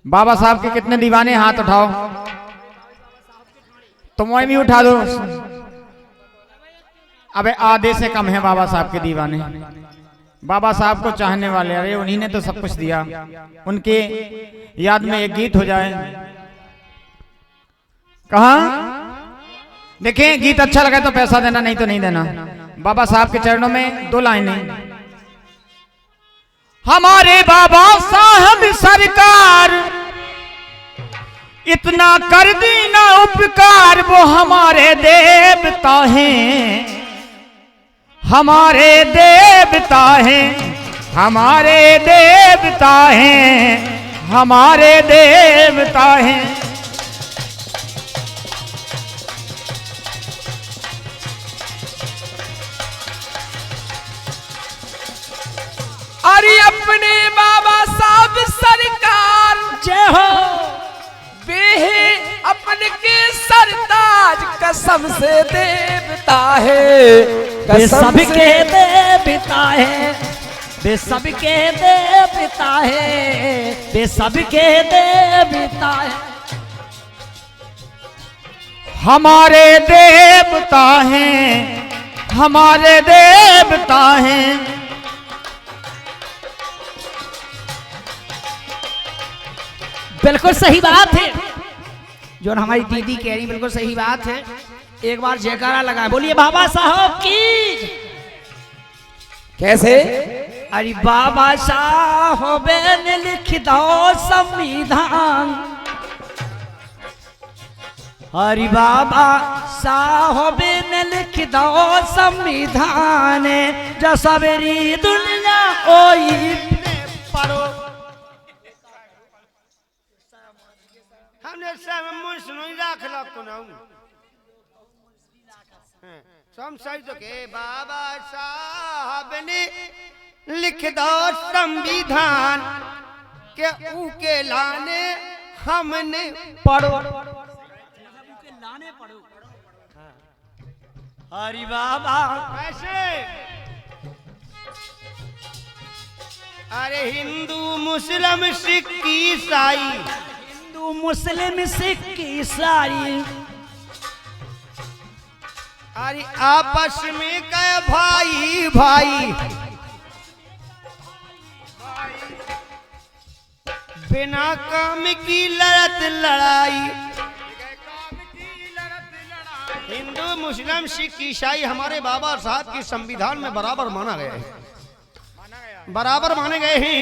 बाबा साहब के कितने दीवाने हाथ उठाओ। तुम भी उठा दो। अबे आधे से कम है बाबा साहब के दीवाने। बाबा साहब को चाहने वाले, अरे उन्हीं ने तो सब कुछ दिया। उनके याद में एक गीत हो जाए। कहा देखें, गीत अच्छा लगा तो पैसा देना, नहीं तो नहीं देना। बाबा साहब के चरणों में 2 लाइनें। हमारे बाबा साहब सरकार इतना कर दी ना उपकार, वो हमारे देवता हैं, हमारे देवता हैं, हमारे देवता हैं, हमारे देवता हैं। अरे अपने बाबा साहब सरकार जय हो, वे अपने के सरताज कसम से देवता है, वे सबके देवता है, वे सबके देवता है, वे सबके देवता है। हमारे देवता हैं, हमारे देवता हैं। बिल्कुल सही बात है जो हमारी दीदी कह रही, बिल्कुल सही बात है। एक बार जयकारा लगाए, बोलिए बाबा साहब की। कैसे? अरे बाबा साहब ने लिख दो संविधान, अरे बाबा साहब ने लिख दो संविधान, जो सबरी दुनिया ओई पढ़ो। हमने सब मुझ सुनोई राख ला को ना सम सही तो के बाबा साहब ने लिख दो संविधान के ऊके लाने हमने पढ़ो, हरि बाबा ऐसे। अरे हिंदू मुस्लिम सिख ईसाई, हिंदू मुस्लिम सिख ईसाई, अरे आपस में कहे भाई भाई, बिना काम की लड़त लड़ाई। हिंदू मुस्लिम सिख ईसाई हमारे बाबा साहब के संविधान में बराबर माना गया है, बराबर माने गए हैं।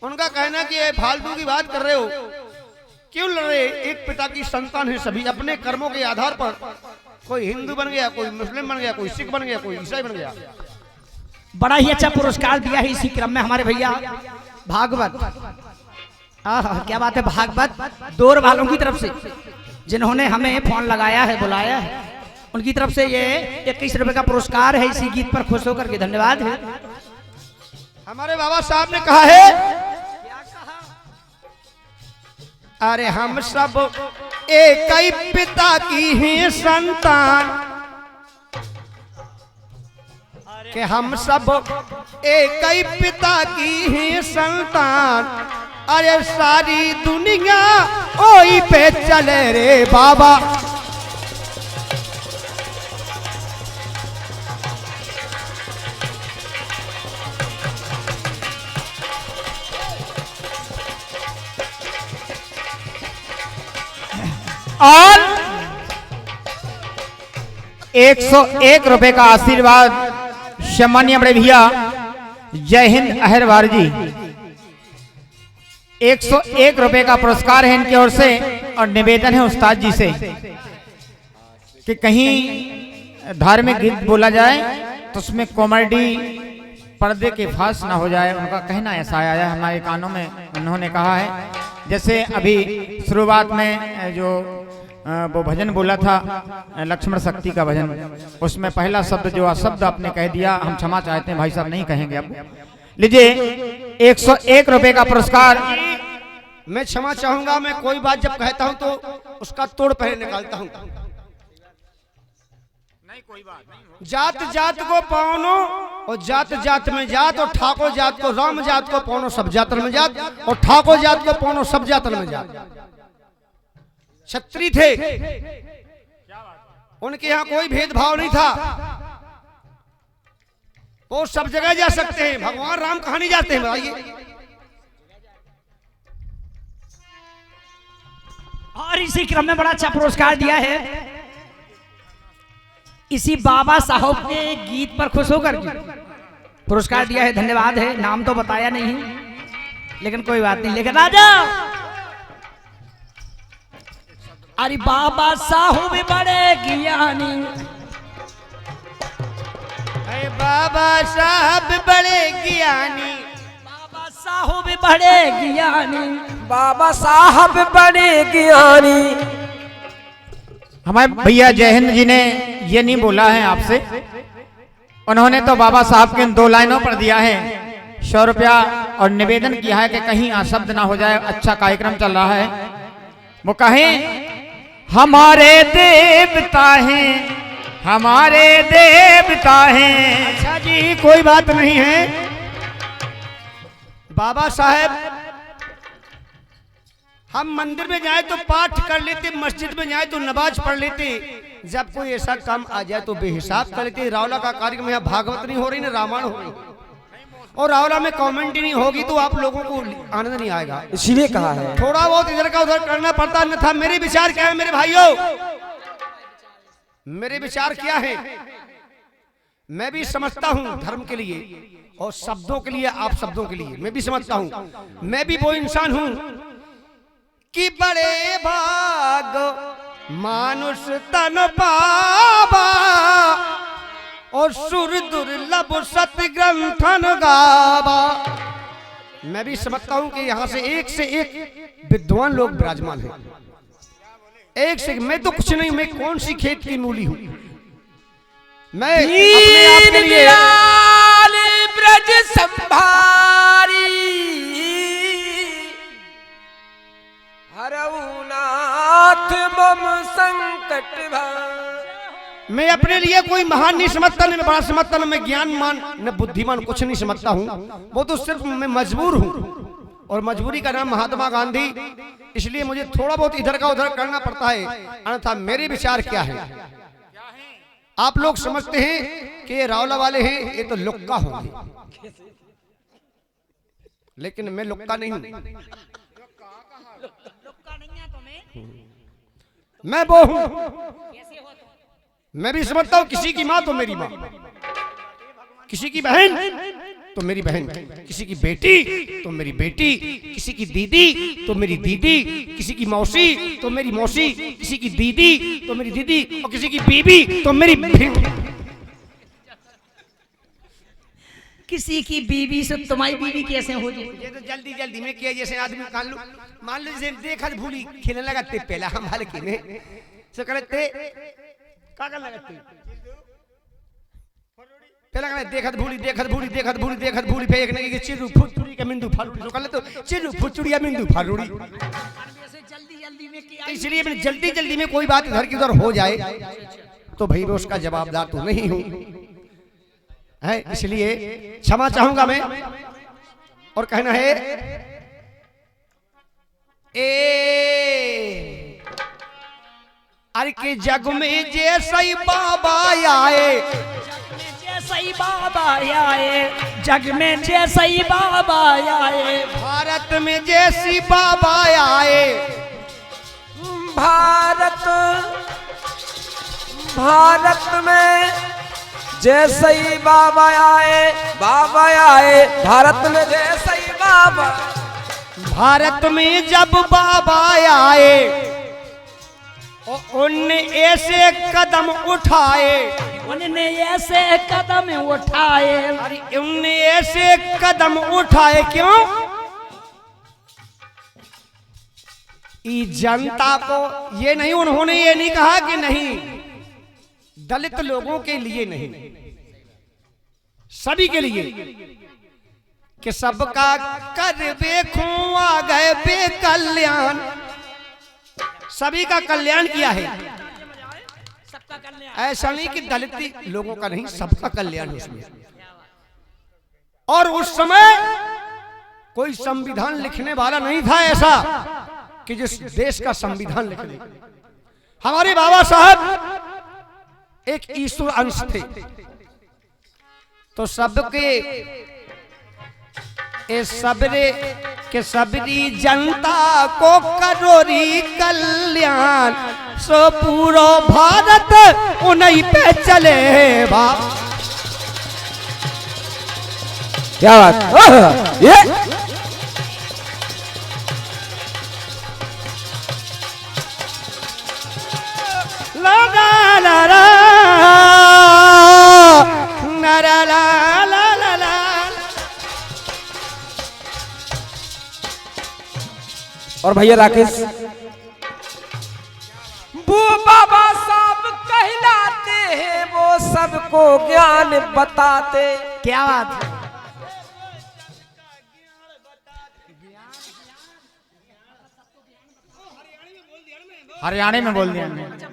उनका कहना कि ये फालतू की बात कर रहे हो, क्यों लड़ रहे? एक पिता की संतान है सभी, अपने कर्मों के आधार पर कोई हिंदू बन गया, कोई मुस्लिम बन गया, कोई सिख बन गया, कोई ईसाई बन गया। बड़ा ही अच्छा पुरस्कार दिया है इसी क्रम में हमारे भैया भागवत। क्या बात है, भागवत दौर वालों की तरफ से जिन्होंने हमें फोन लगाया है, बुलाया है, उनकी तरफ से ये 21 रुपए का पुरस्कार है। इसी गीत पर खुश होकर के धन्यवाद है। हमारे बाबा साहब ने कहा है, अरे हम सब एक ही पिता की ही संतान, कि हम सब एक ही पिता की ही संतान, अरे सारी दुनिया ओही पे चले रे बाबा। और 101 रुपए का आशीर्वाद सम्मानीय बड़े भैया जय हिंद अहरवार जी, 101 रुपए का पुरस्कार है इनकी ओर से। और निवेदन है उस्ताद जी से कि कहीं धार्मिक गीत बोला जाए तो उसमें कॉमेडी पर्दे के फास ना हो जाए। उनका कहना ऐसा आया है हमारे कानों में। उन्होंने कहा है, जैसे अभी शुरुआत में जो वो भजन बोला था लक्ष्मण शक्ति का भजन, उसमें पहला शब्द जो अशब्द आपने कह दिया, हम क्षमा चाहते हैं भाई साहब, नहीं कहेंगे अब। लीजिए 101 रुपए का पुरस्कार। मैं क्षमा चाहूंगा, मैं कोई बात जब कहता हूं तो उसका तोड़ पहले निकालता हूं। जात जात को पावनो और जात जात में जात, और ठाकुर जात को राम जात को पावनो सब जातन में जात, और ठाकुर जात को पावनो सब जातन में जात। क्षत्रिय थे, उनके यहाँ कोई भेदभाव नहीं था, वो सब जगह जा सकते हैं। भगवान राम कहाँ नहीं जाते हैं बताइए। और इसी क्रम में बड़ा अच्छा पुरस्कार दिया है इसी बाबा साहब के गीत पर खुश होकर पुरस्कार दिया है। धन्यवाद है। नाम तो बताया नहीं लेकिन कोई बात नहीं। लेकिन राजा अरे बाबा साहब बड़े ज्ञानी, अरे बाबा साहब बड़े ज्ञानी, बाबा साहब बड़े ज्ञानी, बाबा साहब बड़े ज्ञानी। हमारे भैया जय हिंद जी ने ये नहीं बोला है आपसे, उन्होंने तो बाबा साहब के 2 लाइनों पर दिया है 100 रुपया और निवेदन किया है कि कहीं अशब्द ना हो जाए। अच्छा कार्यक्रम चल रहा है, वो कहें हमारे देवता हैं, हमारे देवता हैं। अच्छा जी कोई बात नहीं है। बाबा साहब हम मंदिर में जाए तो पाठ कर लेते, मस्जिद में जाए तो नमाज पढ़ लेते, जब कोई ऐसा काम आ जाए तो बेहिसाब कर लेते। रावला का कार्यक्रम यहाँ भागवत नहीं हो रही ना रामायण हो रही, और रावला में कमेंट्री नहीं होगी तो आप लोगों को आनंद नहीं आएगा। इसीलिए कहा है थोड़ा बहुत इधर का उधर करना पड़ता न था। मेरे विचार क्या है मेरे भाइयों, मेरे विचार क्या है, मैं भी समझता हूं धर्म के लिए और शब्दों के लिए, आप शब्दों के लिए मैं भी समझता हूं। मैं भी वो इंसान हूं कि बड़े भाग मानुष तन पावा और सुर दुर्लभ सत्य ग्रंथन गावा। मैं भी समझता हूं कि यहां से एक विद्वान लोग विराजमान हैं, एक से। मैं तो कुछ नहीं, मैं कौन सी खेत की मूली हूं। मैं अपने आप के लिए ब्रज संभारी हरउनाथ मम संकट भार। मैं अपने लिए कोई महान नहीं समझता, न बड़ा समझता, न मैं ज्ञानमान न बुद्धिमान, कुछ नहीं समझता हूं। वो तो सिर्फ मैं मजबूर हूं, और मजबूरी का नाम महात्मा गांधी, इसलिए मुझे थोड़ा बहुत इधर का उधर करना पड़ता है। अन्यथा मेरे विचार क्या है, आप लोग समझते हैं कि ये रावला वाले हैं, ये तो लुक्का होंगे, लेकिन मैं लुक्का नहीं हूं। मैं वो हूं, मैं भी समझता हूं किसी की माँ तो मेरी माँ, किसी की बहन तो मेरी बहन, किसी की बेटी तो मेरी बेटी, किसी की दीदी तो मेरी दीदी, किसी की मौसी तो मेरी मौसी, किसी की दीदी तो मेरी दीदी, और किसी की बीबी तो मेरी किसी की बीवी से तुम्हारी बीवी कैसे हो जाए? ये तो जल्दी जल्दी में किया, जैसे आदमी मान लो जैसे देखा भूली खेलने लगाते पहला हम हल्के में सो करते का लगाते पहला कहना देखत भूली देखत भूली देखत भूली देखत भूली फेंक नहीं कि चिरू फुचुड़ी का मिंदू फालूड़ी, तो कल तो चिरू फुचुड़िया मिंदू फालूड़ी। इसलिए मैं जल्दी जल्दी में कोई बात इधर की उधर हो जाए तो भाई मैं उसका जवाबदार तो नहीं हूं, है, इसलिए क्षमा चाहूंगा मैं। और कहना है अरे के जग में जैसे बाबा आए, जैसे बाबा आए, जग में जैसे बाबा आए, भारत में जैसी बाबा आए, भारत में जैसे ही बाबा आए, बाबा आए भारत में जैसे ही बाबा। भारत में जब बाबा आए उनने ऐसे कदम उठाए, उन्होंने ऐसे कदम उठाए, अरे उनने ऐसे कदम उठाए क्यों? जनता को ये नहीं, उन्होंने ये नहीं कहा कि नहीं दलित लोगों के लिए नहीं, सभी के लिए, कि सबका कर देखूं आ गए बेकल्याण, सभी का कल्याण किया है। सबका कल्याण। ऐसा नहीं कि दलित लोगों का नहीं, सबका कल्याण उसमें। और उस समय कोई संविधान लिखने वाला नहीं था ऐसा कि जिस देश का संविधान लिख दे। हमारे बाबा साहब एक ईश्वर अंश थे, तो सबके सबरे के सबरी जनता को करोरी कल्याण, सो पूरा भारत उन्हीं पे चले बाप। क्या बात ये ला ला ला ला ला ला ला ला ला। और भैया राकेश, वो बाबा साहब कहलाते हैं, वो सबको ज्ञान बताते। क्या बात है? हरियाणा में बोल दिया हमने।